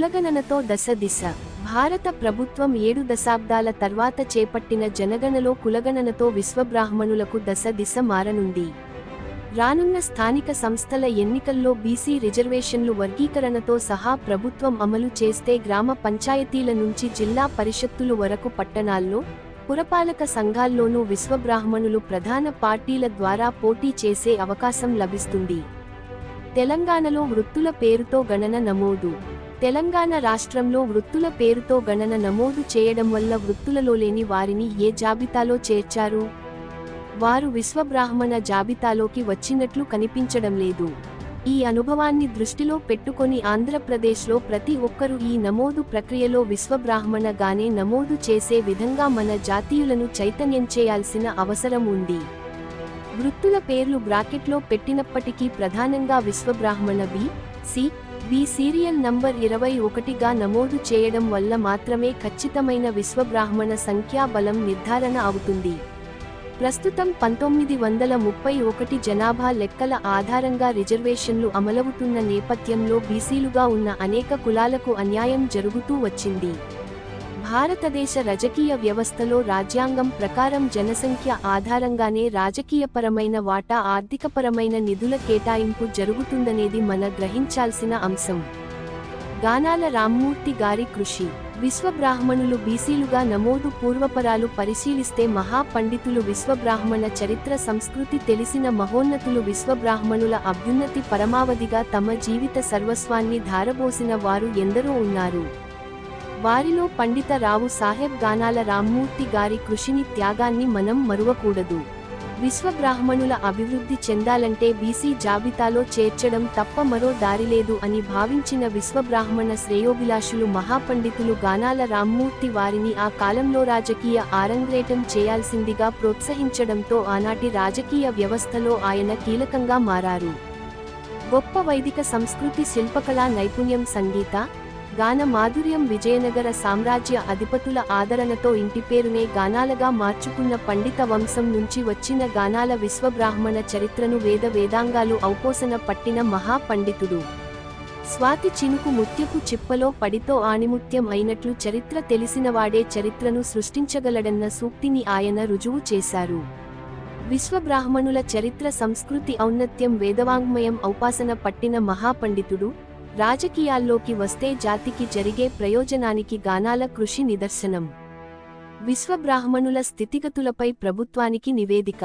కులగణనతో దశ దిశ. భారత ప్రభుత్వం 7 దశాబ్దాల తర్వాత చేపట్టిన జనగణనలో కులగణనతో విశ్వబ్రాహ్మణులకు దశ దిశ మారనుంది. రానున్న స్థానిక సంస్థల ఎన్నికల్లో బీసీ రిజర్వేషన్లు వర్గీకరణతో సహా ప్రభుత్వం అమలు చేస్తే గ్రామ పంచాయతీల నుంచి జిల్లా పరిషత్తులు వరకు పట్టణాల్లో, పురపాలక సంఘాల్లోనూ విశ్వబ్రాహ్మణులు ప్రధాన పార్టీల ద్వారా పోటీ చేసే అవకాశం లభిస్తుంది. తెలంగాణలో వృత్తుల పేరుతో గణన నమోదు. తెలంగాణ రాష్ట్రంలో వృత్తుల పేరుతో గణన నమోదు చేయడం వల్ల వృత్తులలో లేని వారిని ఏ జాబితాలో చేర్చారు? వారు విశ్వబ్రాహ్మణ జాబితాలోకి వచ్చినట్లు కనిపించడం లేదు. ఈ అనుభవాన్ని దృష్టిలో పెట్టుకొని ఆంధ్రప్రదేశ్లో ప్రతి ఒక్కరూ ఈ నమోదు ప్రక్రియలో విశ్వబ్రాహ్మణ గానే నమోదు చేసే విధంగా మన జాతీయులను చైతన్యం చేయాల్సిన అవసరం ఉంది. వృత్తుల పేర్లు బ్రాకెట్లో పెట్టినప్పటికీ ప్రధానంగా Vishwabrahmana B, C, B serial number 21గా నమోదు చేయడం వల్ల మాత్రమే ఖచ్చితమైన విశ్వబ్రాహ్మణ సంఖ్యా బలం నిర్ధారణ అవుతుంది. ప్రస్తుతం 1931 జనాభా లెక్కల ఆధారంగా రిజర్వేషన్లు అమలవుతున్న నేపథ్యంలో బీసీలుగా ఉన్న అనేక కులాలకు అన్యాయం జరుగుతూ వచ్చింది. భారతదేశ రాజకీయ వ్యవస్థలో రాజ్యాంగం ప్రకారం జనసంఖ్య ఆధారంగానే రాజకీయపరమైన వాటా, ఆర్థికపరమైన నిధుల కేటాయింపు జరుగుతుందనేది మన గ్రహించాల్సిన అంశం. గానాల రామ్మూర్తి గారి కృషి. విశ్వబ్రాహ్మణులు బీసీలుగా నమోదు పూర్వపరాలు పరిశీలిస్తే మహాపండితులు విశ్వబ్రాహ్మణ చరిత్ర సంస్కృతి తెలిసిన మహోన్నతులు విశ్వబ్రాహ్మణుల అభ్యున్నతి పరమావధిగా తమ జీవిత సర్వస్వాన్ని ధారబోసిన వారు ఎందరో ఉన్నారు. వారిలో పండిత రావు సాహెబ్ గానాల రామ్మూర్తి గారి కృషిని, త్యాగాన్ని మనం మరువకూడదు. విశ్వబ్రాహ్మణుల అభివృద్ధి చెందాలంటే బీసీ జాబితాలో చేర్చడం తప్ప మరో దారిలేదు అని భావించిన విశ్వబ్రాహ్మణ శ్రేయోభిలాషులు మహాపండితులు గానాల రామ్మూర్తి వారిని ఆ కాలంలో రాజకీయ ఆరంగేటం చేయాల్సిందిగా ప్రోత్సహించడంతో ఆనాటి రాజకీయ వ్యవస్థలో ఆయన కీలకంగా మారారు. గొప్ప వైదిక సంస్కృతి, శిల్పకళా నైపుణ్యం, సంగీత, గాన మాధుర్యం, విజయనగర సామ్రాజ్య అధిపతుల ఆదరణతో ఇంటిపేరునే గానాలగా మార్చుకున్న పండిత వంశం నుంచి వచ్చిన గానాల విశ్వబ్రాహ్మణ చరిత్రను వేద వేదాంగాలు ఔపోసన పట్టిన మహాపండితుడు. స్వాతి చినుకు ముత్యపు చిప్పలో పడితో ఆణిముత్యం అయినట్లు చరిత్ర తెలిసినవాడే చరిత్రను సృష్టించగలడన్న సూక్తిని ఆయన రుజువు చేశారు. విశ్వబ్రాహ్మణుల చరిత్ర, సంస్కృతి, ఔన్నత్యం, వేదవాంగ్మయం ఔపాసన పట్టిన మహాపండితుడు. రాజకీయాల్లోకి వస్తే జాతికి జరిగే ప్రయోజనానికి గానాల కృషి నిదర్శనం. విశ్వబ్రాహ్మణుల స్థితిగతులపై ప్రభుత్వానికి నివేదిక.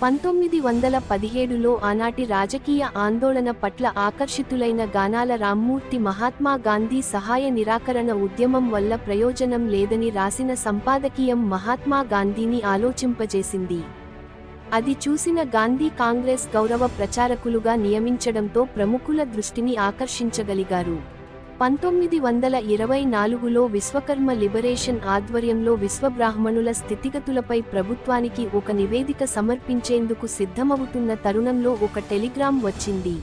1917లో ఆనాటి రాజకీయ ఆందోళన పట్ల ఆకర్షితులైన గానాల రామ్మూర్తి మహాత్మా గాంధీ సహాయ నిరాకరణ ఉద్యమం వల్ల ప్రయోజనం లేదని రాసిన సంపాదకీయం మహాత్మా గాంధీని ఆలోచింపజేసింది. అది చూసిన గాంధీ కాంగ్రెస్ గౌరవ ప్రచారకులుగా నియమించడంతో ప్రముఖుల దృష్టిని ఆకర్షించగలిగారు. 1924లో విశ్వకర్మ లిబరేషన్ ఆధ్వర్యంలో విశ్వబ్రాహ్మణుల స్థితిగతులపై ప్రభుత్వానికి ఒక నివేదిక సమర్పించేందుకు సిద్ధమవుతున్న తరుణంలో ఒక టెలిగ్రామ్ వచ్చింది.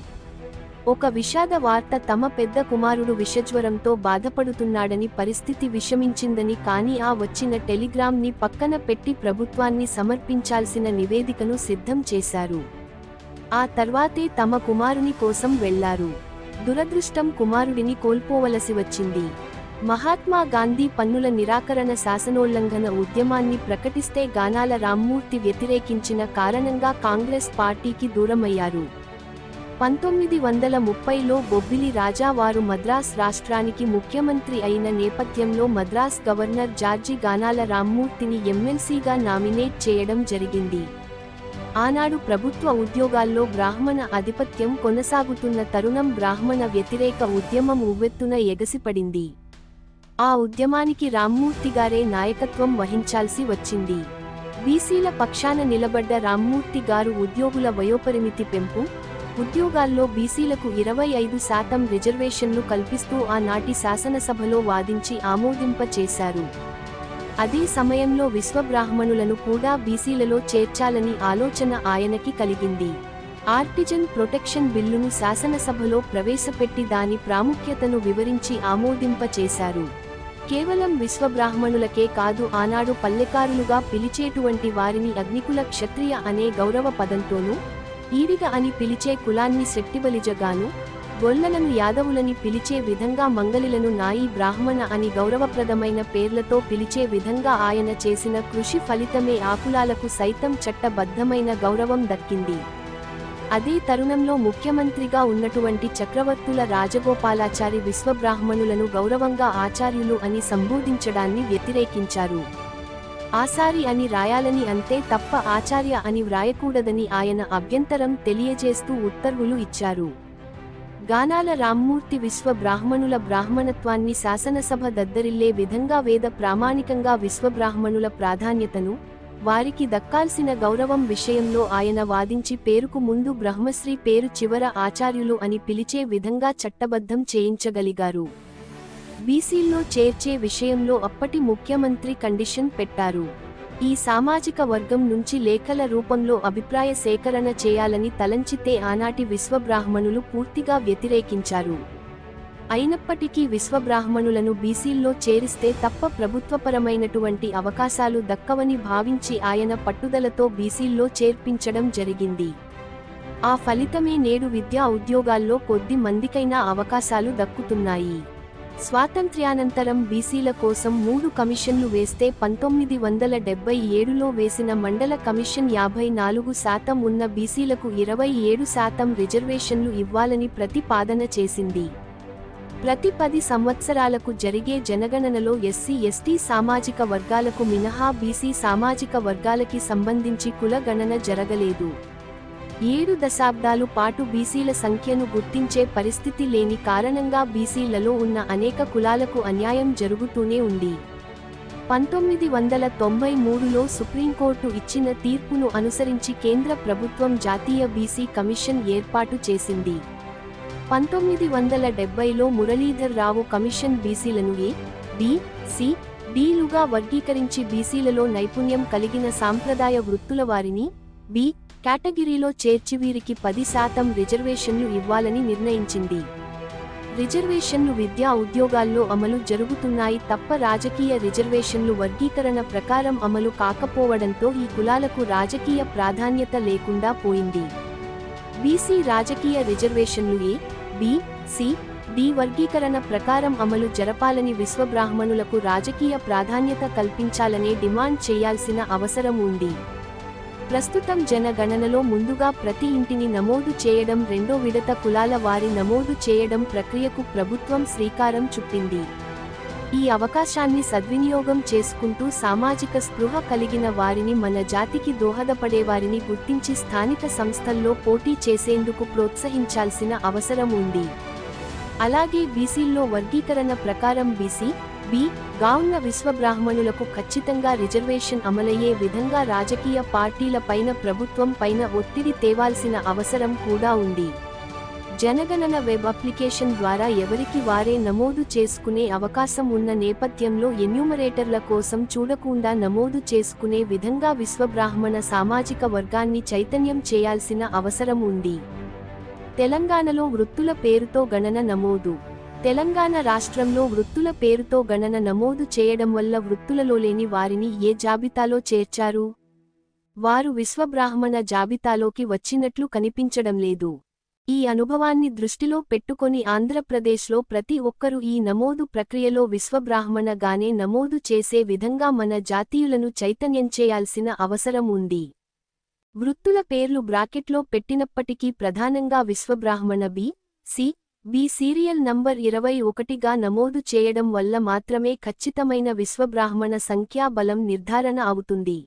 ఒక విషాద వార్త. తమ పెద్ద కుమారుడు విషజ్వరంతో బాధపడుతున్నాడని, పరిస్థితి విషమించిందని. కానీ ఆ వచ్చిన టెలిగ్రామ్ని పక్కన పెట్టి ప్రభుత్వాన్ని సమర్పించాల్సిన నివేదికను సిద్ధం చేశారు. ఆ తర్వాతే తమ కుమారుని కోసం వెళ్లారు. దురదృష్టం, కుమారుడిని కోల్పోవలసి వచ్చింది. మహాత్మా గాంధీ పన్నుల నిరాకరణ శాసనోల్లంఘన ఉద్యమాన్ని ప్రకటిస్తే గానాల రామ్మూర్తి వ్యతిరేకించిన కారణంగా కాంగ్రెస్ పార్టీకి దూరమయ్యారు. 1930లో బొబ్బిలి రాజా వారు మద్రాస్ రాష్ట్రానికి ముఖ్యమంత్రి అయిన నేపథ్యంలో మద్రాస్ గవర్నర్ జార్జి గానాల రామ్మూర్తిని ఎమ్మెల్సీగా నామినేట్ చేయడం జరిగింది. ఆనాడు ప్రభుత్వ ఉద్యోగాల్లో బ్రాహ్మణ ఆధిపత్యం కొనసాగుతున్న తరుణం బ్రాహ్మణ వ్యతిరేక ఉద్యమం ఉవ్వెత్తున ఎగసిపడింది. ఆ ఉద్యమానికి రామ్మూర్తిగారే నాయకత్వం వహించాల్సి వచ్చింది. బీసీల పక్షాన నిలబడ్డ రామ్మూర్తి గారు ఉద్యోగుల వయోపరిమితి పెంపు, ఉద్యోగాల్లో బీసీలకు 25% రిజర్వేషన్లు కల్పిస్తూ ఆనాటి శాసనసభలో వాదించి ఆమోదింపచేశారు. అదే సమయంలో విశ్వబ్రాహ్మణులను కూడా బీసీలలో చేర్చాలని ఆలోచన ఆయనకి కలిగింది. ఆర్టిజన్ ప్రొటెక్షన్ బిల్లును శాసనసభలో ప్రవేశపెట్టి దాని ప్రాముఖ్యతను వివరించి ఆమోదింపచేశారు. కేవలం విశ్వబ్రాహ్మణులకే కాదు, ఆనాడు పల్లెకారులుగా పిలిచేటువంటి వారిని అగ్నికుల క్షత్రియ అనే గౌరవ పదంతోనూ, ఈడిగ అని పిలిచే కులాన్ని శెట్టిబలిజగాను, గొల్లలను యాదవులని పిలిచే విధంగా మంగలిలను నాయి బ్రాహ్మణ అని గౌరవప్రదమైన పేర్లతో పిలిచే విధంగా ఆయన చేసిన కృషి ఫలితమే ఆ కులాలకు సైతం చట్టబద్ధమైన గౌరవం దక్కింది. అదే తరుణంలో ముఖ్యమంత్రిగా ఉన్నటువంటి చక్రవర్తుల రాజగోపాలాచారి విశ్వబ్రాహ్మణులను గౌరవంగా ఆచార్యులు అని సంబోధించడాన్ని వ్యతిరేకించారు. ఆసారి అని రాయాలని అంతే తప్ప ఆచార్య అని వ్రాయకూడదని ఆయన అభ్యంతరం తెలియజేస్తూ ఉత్తర్వులు ఇచ్చారు. గానాల రామ్మూర్తి విశ్వబ్రాహ్మణుల బ్రాహ్మణత్వాన్ని శాసనసభ దద్దరిల్లే విధంగా వేద ప్రామాణికంగా విశ్వబ్రాహ్మణుల ప్రాధాన్యతను, వారికి దక్కాల్సిన గౌరవం విషయంలో ఆయన వాదించి పేరుకు ముందు బ్రహ్మశ్రీ పేరు చివర ఆచార్యులు అని పిలిచే విధంగా చట్టబద్ధం చేయించగలిగారు. బీసీల్లో చేర్చే విషయంలో అప్పటి ముఖ్యమంత్రి కండిషన్ పెట్టారు. ఈ సామాజిక వర్గం నుంచి లేఖల రూపంలో అభిప్రాయ సేకరణ చేయాలని తలంచితే ఆనాటి విశ్వబ్రాహ్మణులు పూర్తిగా వ్యతిరేకించారు. అయినప్పటికీ విశ్వబ్రాహ్మణులను బీసీల్లో చేరిస్తే తప్ప ప్రభుత్వపరమైనటువంటి అవకాశాలు దక్కవని భావించి ఆయన పట్టుదలతో బీసీల్లో చేర్పించడం జరిగింది. ఆ ఫలితమే నేడు విద్యా ఉద్యోగాల్లో కొద్ది మందికైనా అవకాశాలు దక్కుతున్నాయి. స్వాతంత్ర్యానంతరం బీసీల కోసం 3 కమిషన్లు వేస్తే 1977లో వేసిన మండల కమిషన్ 54% ఉన్న బీసీలకు 27% రిజర్వేషన్లు ఇవ్వాలని ప్రతిపాదన చేసింది. ప్రతి 10 సంవత్సరాలకు జరిగే జనగణనలో ఎస్సీ ఎస్టీ సామాజిక వర్గాలకు మినహా బీసీ సామాజిక వర్గాలకి సంబంధించి కుల గణన జరగలేదు. 7 దశాబ్దాలు పాటు బీసీల సంఖ్యను గుర్తించే పరిస్థితి లేని కారణంగా బీసీలలో ఉన్న అనేక కులాలకు అన్యాయం జరుగుతూనే ఉంది. 1993లో సుప్రీంకోర్టు ఇచ్చిన తీర్పును అనుసరించి కేంద్ర ప్రభుత్వం జాతీయ బీసీ కమిషన్ ఏర్పాటు చేసింది. 1970లో మురళీధర్ రావు కమిషన్ బీసీలను ఏ, బి, సి, డిలుగా వర్గీకరించి బీసీలలో నైపుణ్యం కలిగిన సాంప్రదాయ వృత్తుల వారిని బి కేటగిరీలో చేర్చి వీరికి 10% రిజర్వేషన్లు ఇవ్వాలని నిర్ణయించింది. రిజర్వేషన్లు విద్యా ఉద్యోగాల్లో అమలు జరుగుతున్నాయి తప్ప రాజకీయ రిజర్వేషన్లు వర్గీకరణ ప్రకారం అమలు కాకపోవడంతో ఈ కులాలకు రాజకీయ ప్రాధాన్యత లేకుండా పోయింది. బీసీ రాజకీయ రిజర్వేషన్లు ఏ, బి, సి, డి వర్గీకరణ ప్రకారం అమలు జరపాలని విశ్వబ్రాహ్మణులకు రాజకీయ ప్రాధాన్యత కల్పించాలనే డిమాండ్ చేయాల్సిన అవసరం ఉంది. ప్రస్తుతం జనగణనలో ముందుగా ప్రతి ఇంటిని నమోదు చేయడం, రెండో విడత కులాల వారి నమోదు చేయడం ప్రక్రియకు ప్రభుత్వం శ్రీకారం చుట్టింది. ఈ అవకాశాన్ని సద్వినియోగం చేసుకుంటూ సామాజిక స్పృహ కలిగిన వారిని, మన జాతికి దోహదపడేవారిని గుర్తించి స్థానిక సంస్థల్లో పోటీ చేసేందుకు ప్రోత్సహించాల్సిన అవసరం ఉంది. అలాగే బీసీల్లో వర్గీకరణ ప్రకారం బీసీ, బి గా ఉన్న విశ్వబ్రాహ్మణులకు ఖచ్చితంగా రిజర్వేషన్ అమలయ్యే విధంగా రాజకీయ పార్టీల పైన, ప్రభుత్వం పైన ఒత్తిడి తేవాల్సిన అవసరం కూడా ఉంది. జనగణన వెబ్ అప్లికేషన్ ద్వారా ఎవరికి వారే నమోదు చేసుకునే అవకాశం ఉన్న నేపథ్యంలో ఎన్యూమరేటర్ల కోసం చూడకుండా నమోదు చేసుకునే విధంగా విశ్వబ్రాహ్మణ సామాజిక వర్గాన్ని చైతన్యం చేయాల్సిన అవసరం ఉంది. తెలంగాణలో వృత్తుల పేరుతో గణన నమోదు. తెలంగాణ రాష్ట్రంలో వృత్తుల పేరుతో గణన నమోదు చేయడం వల్ల వృత్తులలో లేని వారిని ఏ జాబితాలో చేర్చారు? వారు విశ్వబ్రాహ్మణ జాబితాలోకి వచ్చినట్లు కనిపించడం లేదు. ఈ అనుభవాన్ని దృష్టిలో పెట్టుకొని ఆంధ్రప్రదేశ్లో ప్రతి ఒక్కరూ ఈ నమోదు ప్రక్రియలో విశ్వబ్రాహ్మణ గానే నమోదు చేసే విధంగా మన జాతీయులను చైతన్యం చేయాల్సిన అవసరం ఉంది. వృత్తుల పేర్లు బ్రాకెట్లో పెట్టినప్పటికీ ప్రధానంగా Vishwabrahmana B, C, B serial number 21గా నమోదు చేయడం వల్ల మాత్రమే ఖచ్చితమైన విశ్వబ్రాహ్మణ సంఖ్యాబలం నిర్ధారణ అవుతుంది.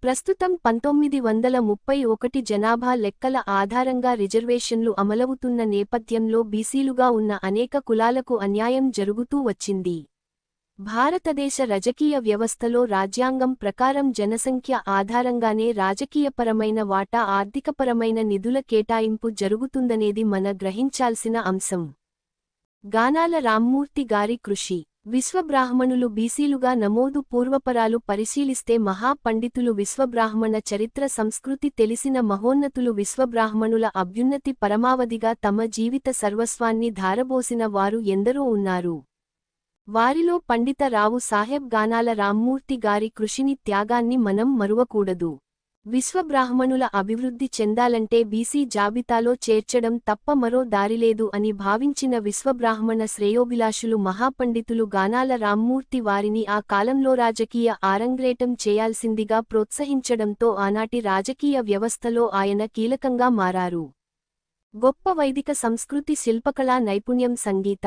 ప్రస్తుతం 1931 జనాభా లెక్కల ఆధారంగా రిజర్వేషన్లు అమలవుతున్న నేపథ్యంలో బీసీలుగా ఉన్న అనేక కులాలకు అన్యాయం జరుగుతూ వచ్చింది. భారతదేశ రాజకీయ వ్యవస్థలో రాజ్యాంగం ప్రకారం జనసంఖ్య ఆధారంగానే రాజకీయపరమైన వాటా, ఆర్థికపరమైన నిధుల కేటాయింపు జరుగుతుందనేది మన గ్రహించాల్సిన అంశం. గానాల రామ్మూర్తి గారి కృషి. విశ్వబ్రాహ్మణులు బీసీలుగా నమోదు పూర్వపరాలు పరిశీలిస్తే మహా పండితులు, విశ్వబ్రాహ్మణ చరిత్ర సంస్కృతి తెలిసిన మహోన్నతులు, విశ్వబ్రాహ్మణుల అభ్యున్నతి పరమావధిగా తమ జీవిత సర్వస్వాన్ని ధారబోసిన వారు ఎందరో ఉన్నారు. వారిలో పండిత రావు సాహెబ్ గానాల రామ్మూర్తి గారి కృషిని, త్యాగాన్ని మనం మరువకూడదు. విశ్వబ్రాహ్మణుల అభివృద్ధి చెందాలంటే బీసీ జాబితాలో చేర్చడం తప్ప మరో దారిలేదు అని భావించిన విశ్వబ్రాహ్మణ శ్రేయోభిలాషులు మహాపండితులు గానాల రామ్మూర్తి వారిని ఆ కాలంలో రాజకీయ ఆరంగ్రేటం చేయాల్సిందిగా ప్రోత్సహించడంతో ఆనాటి రాజకీయ వ్యవస్థలో ఆయన కీలకంగా మారారు. గొప్ప వైదిక సంస్కృతి, శిల్పకళా నైపుణ్యం, సంగీత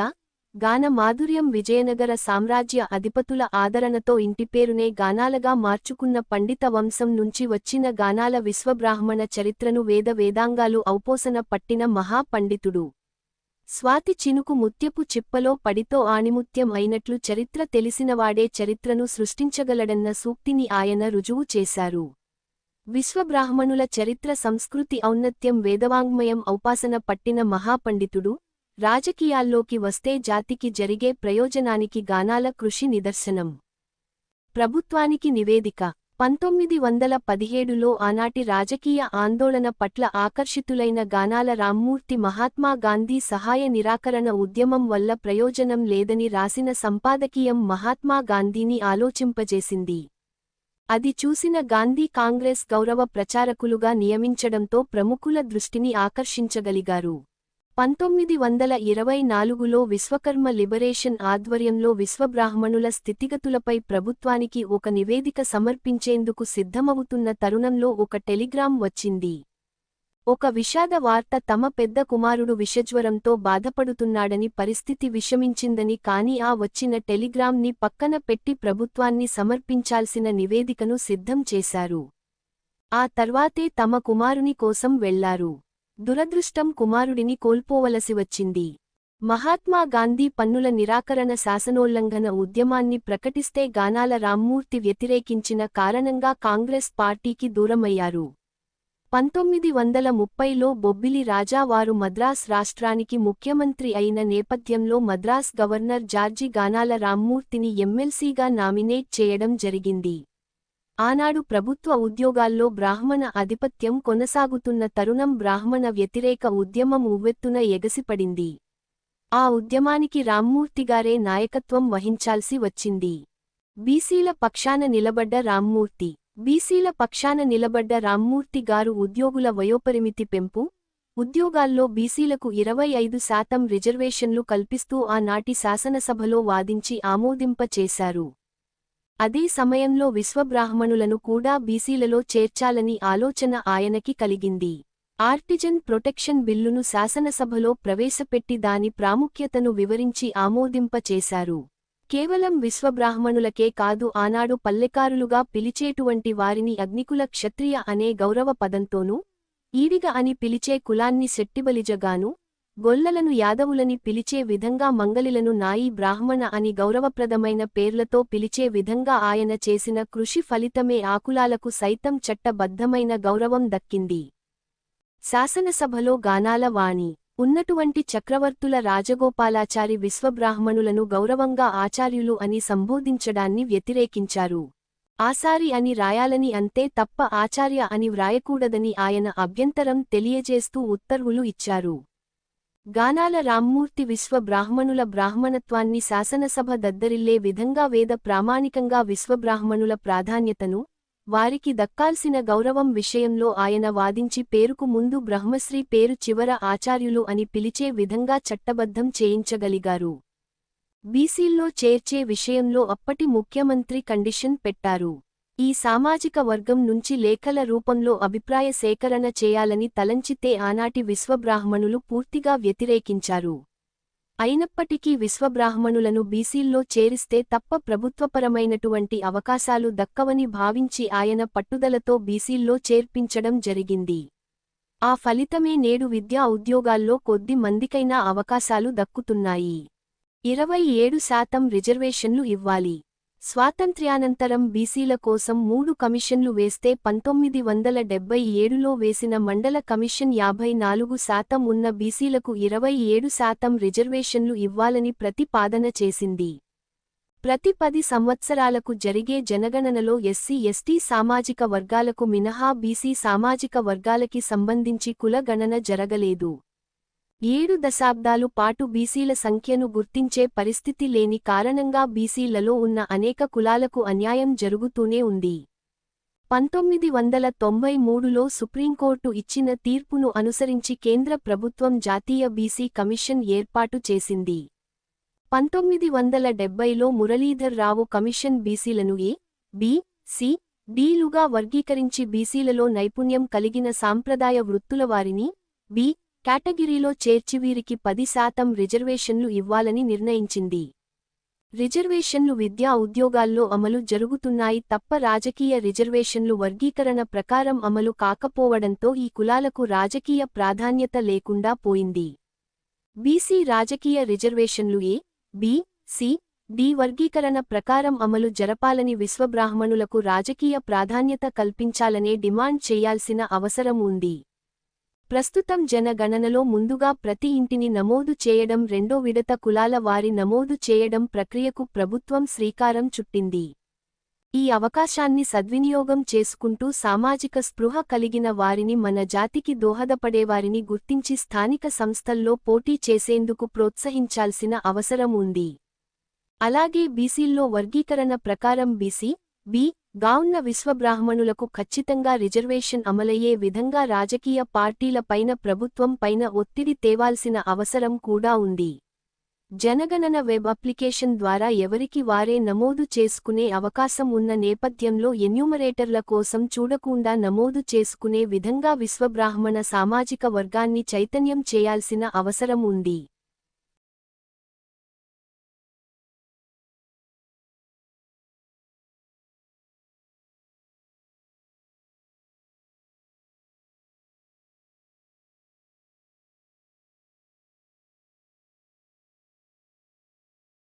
గాన మాధుర్యం, విజయనగర సామ్రాజ్య అధిపతుల ఆదరణతో ఇంటిపేరునే గానాలగా మార్చుకున్న పండిత వంశం నుంచి వచ్చిన గానాల విశ్వబ్రాహ్మణ చరిత్రను వేదాంగాలు ఔపోసన పట్టిన మహాపండితుడు. స్వాతి చినుకు ముత్యపు చిప్పలో పడితో ఆణిముత్యం అయినట్లు చరిత్ర తెలిసినవాడే చరిత్రను సృష్టించగలడన్న సూక్తిని ఆయన రుజువు చేశారు. విశ్వబ్రాహ్మణుల చరిత్ర, సంస్కృతి, ఔన్నత్యం, వేదవాంగ్మయం ఔపాసన పట్టిన మహాపండితుడు. రాజకీయాల్లోకి వస్తే జాతికి జరిగే ప్రయోజనానికి గానాల కృషి నిదర్శనం. ప్రభుత్వానికి నివేదిక. 1917లో ఆనాటి రాజకీయ ఆందోళన పట్ల ఆకర్షితులైన గానాల రామ్మూర్తి మహాత్మా గాంధీ సహాయ నిరాకరణ ఉద్యమం వల్ల ప్రయోజనం లేదని రాసిన సంపాదకీయం మహాత్మా గాంధీని ఆలోచింపజేసింది. అది చూసిన గాంధీ కాంగ్రెస్ గౌరవ ప్రచారకులుగా నియమించడంతో ప్రముఖుల దృష్టిని ఆకర్షించగలిగారు. 1924లో విశ్వకర్మ లిబరేషన్ ఆధ్వర్యంలో విశ్వబ్రాహ్మణుల స్థితిగతులపై ప్రభుత్వానికి ఒక నివేదిక సమర్పించేందుకు సిద్ధమవుతున్న తరుణంలో ఒక టెలిగ్రాం వచ్చింది. ఒక విషాద వార్త. తమ పెద్ద కుమారుడు విషజ్వరంతో బాధపడుతున్నాడని, పరిస్థితి విషమించిందని. కానీ ఆ వచ్చిన టెలిగ్రాంని పక్కన పెట్టి ప్రభుత్వాన్ని సమర్పించాల్సిన నివేదికను సిద్ధం చేశారు. ఆ తర్వాతే తమ కుమారుని కోసం వెళ్లారు. దురదృష్టం, కుమారుడిని కోల్పోవలసి వచ్చింది. మహాత్మా గాంధీ పన్నుల నిరాకరణ శాసనోల్లంఘన ఉద్యమాన్ని ప్రకటిస్తే గానాల రామ్మూర్తి వ్యతిరేకించిన కారణంగా కాంగ్రెస్ పార్టీకి దూరమయ్యారు. 1930లో బొబ్బిలి రాజా వారు మద్రాస్ రాష్ట్రానికి ముఖ్యమంత్రి అయిన నేపథ్యంలో మద్రాస్ గవర్నర్ జార్జి గానాల రామ్మూర్తిని ఎమ్మెల్సీగా నామినేట్ చేయడం జరిగింది. ఆనాడు ప్రభుత్వ ఉద్యోగాల్లో బ్రాహ్మణ ఆధిపత్యం కొనసాగుతున్న తరుణం. బ్రాహ్మణ వ్యతిరేక ఉద్యమం ఉవ్వెత్తున ఎగసిపడింది. ఆ ఉద్యమానికి రామ్మూర్తిగారే నాయకత్వం వహించాల్సి వచ్చింది. బీసీల పక్షాన నిలబడ్డ రామ్మూర్తి. బీసీల పక్షాన నిలబడ్డ రామ్మూర్తి గారు ఉద్యోగుల వయోపరిమితి పెంపు, ఉద్యోగాల్లో బీసీలకు 25% రిజర్వేషన్లు కల్పిస్తూ ఆనాటి శాసనసభలో వాదించి ఆమోదింపచేశారు. అదే సమయంలో విశ్వబ్రాహ్మణులను కూడా బీసీలలో చేర్చాలని ఆలోచన ఆయనకి కలిగింది. ఆర్టిజన్ ప్రొటెక్షన్ బిల్లును శాసనసభలో ప్రవేశపెట్టి దాని ప్రాముఖ్యతను వివరించి ఆమోదింపచేశారు. కేవలం విశ్వబ్రాహ్మణులకే కాదు, ఆనాడు పల్లెకారులుగా పిలిచేటువంటి వారిని అగ్నికుల క్షత్రియ అనే గౌరవ పదంతోనూ, ఈడిగ అని పిలిచే కులాన్ని శెట్టిబలిజగాను, గొల్లలను యాదవులని పిలిచే విధంగా, మంగలిలను నాయి బ్రాహ్మణ అని గౌరవప్రదమైన పేర్లతో పిలిచే విధంగా ఆయన చేసిన కృషి ఫలితమే ఆ కులాలకు సైతం చట్టబద్ధమైన గౌరవం దక్కింది. శాసనసభలో గానాల వాణి ఉన్నటువంటి చక్రవర్తుల రాజగోపాలాచారి విశ్వబ్రాహ్మణులను గౌరవంగా ఆచార్యులు అని సంబోధించడాన్ని వ్యతిరేకించారు. ఆసారి అని రాయాలని, అంతే తప్ప ఆచార్య అని వ్రాయకూడదని ఆయన అభ్యంతరం తెలియజేస్తూ ఉత్తర్వులు ఇచ్చారు. గానాల రామ్మూర్తి విశ్వబ్రాహ్మణుల బ్రాహ్మణత్వాన్ని శాసనసభ దద్దరిల్లే విధంగా వేద ప్రామాణికంగా విశ్వబ్రాహ్మణుల ప్రాధాన్యతను, వారికి దక్కాల్సిన గౌరవం విషయంలో ఆయన వాదించి పేరుకు ముందు బ్రహ్మశ్రీ, పేరు చివర ఆచార్యులు అని పిలిచే విధంగా చట్టబద్ధం చేయించగలిగారు. బీసీల్లో చేర్చే విషయంలో అప్పటి ముఖ్యమంత్రి కండిషన్ పెట్టారు. ఈ సామాజిక వర్గం నుంచి లేఖల రూపంలో అభిప్రాయ సేకరణ చేయాలని తలంచితే ఆనాటి విశ్వబ్రాహ్మణులు పూర్తిగా వ్యతిరేకించారు. అయినప్పటికీ విశ్వబ్రాహ్మణులను బీసీల్లో చేరిస్తే తప్ప ప్రభుత్వపరమైనటువంటి అవకాశాలు దక్కవని భావించి ఆయన పట్టుదలతో బీసీల్లో చేర్పించడం జరిగింది. ఆ ఫలితమే నేడు విద్యా ఉద్యోగాల్లో కొద్ది మందికైనా అవకాశాలు దక్కుతున్నాయి. 27% రిజర్వేషన్లు ఇవ్వాలి. స్వాతంత్ర్యానంతరం బీసీల కోసం 3 కమిషన్లు వేస్తే 1977లో వేసిన మండల కమిషన్ 54% ఉన్న బీసీలకు 27% రిజర్వేషన్లు ఇవ్వాలని ప్రతిపాదన చేసింది. ప్రతి 10 సంవత్సరాలకు జరిగే జనగణనలో ఎస్సీ, ఎస్టీ సామాజిక వర్గాలకు మినహా బీసీ సామాజిక వర్గాలకి సంబంధించి కుల గణన జరగలేదు. 7 దశాబ్దాలు పాటు బీసీల సంఖ్యను గుర్తించే పరిస్థితి లేని కారణంగా బీసీలలో ఉన్న అనేక కులాలకు అన్యాయం జరుగుతూనే ఉంది. 1993లో సుప్రీంకోర్టు ఇచ్చిన తీర్పును అనుసరించి కేంద్ర ప్రభుత్వం జాతీయ బీసీ కమిషన్ ఏర్పాటు చేసింది. 1970లో మురళీధర్ రావు కమిషన్ బీసీలను ఏ, బి, సి, డిలుగా వర్గీకరించి బీసీలలో నైపుణ్యం కలిగిన సాంప్రదాయ వృత్తుల వారిని బి కేటగిరీలో చేర్చి వీరికి 10% రిజర్వేషన్లు ఇవ్వాలని నిర్ణయించింది. రిజర్వేషన్లు విద్యా ఉద్యోగాల్లో అమలు జరుగుతున్నాయి తప్ప రాజకీయ రిజర్వేషన్లు వర్గీకరణ ప్రకారం అమలు కాకపోవడంతో ఈ కులాలకు రాజకీయ ప్రాధాన్యత లేకుండా పోయింది. బీసీ రాజకీయ రిజర్వేషన్లు ఏ, బి, సి, డి వర్గీకరణ ప్రకారం అమలు జరపాలని విశ్వబ్రాహ్మణులకు రాజకీయ ప్రాధాన్యత కల్పించాలనే డిమాండ్ చేయాల్సిన అవసరం ఉంది. ప్రస్తుతం జనగణనలో ముందుగా ప్రతి ఇంటిని నమోదు చేయడం, రెండో విడత కులాల వారి నమోదు చేయడం ప్రక్రియకు ప్రభుత్వం శ్రీకారం చుట్టింది. ఈ అవకాశాన్ని సద్వినియోగం చేసుకుంటూ సామాజిక స్పృహ కలిగిన వారిని, మన జాతికి దోహదపడేవారిని గుర్తించి స్థానిక సంస్థల్లో పోటీ చేసేందుకు ప్రోత్సహించాల్సిన అవసరం ఉంది. అలాగే బీసీల్లో వర్గీకరణ ప్రకారం బీసీ, బి గా ఉన్న విశ్వబ్రాహ్మణులకు ఖచ్చితంగా రిజర్వేషన్ అమలయ్యే విధంగా రాజకీయ పార్టీల పైన, ప్రభుత్వం పైన ఒత్తిడి తేవాల్సిన అవసరం కూడా ఉంది. జనగణన వెబ్ అప్లికేషన్ ద్వారా ఎవరికి వారే నమోదు చేసుకునే అవకాశం ఉన్న నేపథ్యంలో ఎన్యూమరేటర్ల కోసం చూడకుండా నమోదు చేసుకునే విధంగా విశ్వబ్రాహ్మణ సామాజిక వర్గాన్ని చైతన్యం చేయాల్సిన అవసరం ఉంది.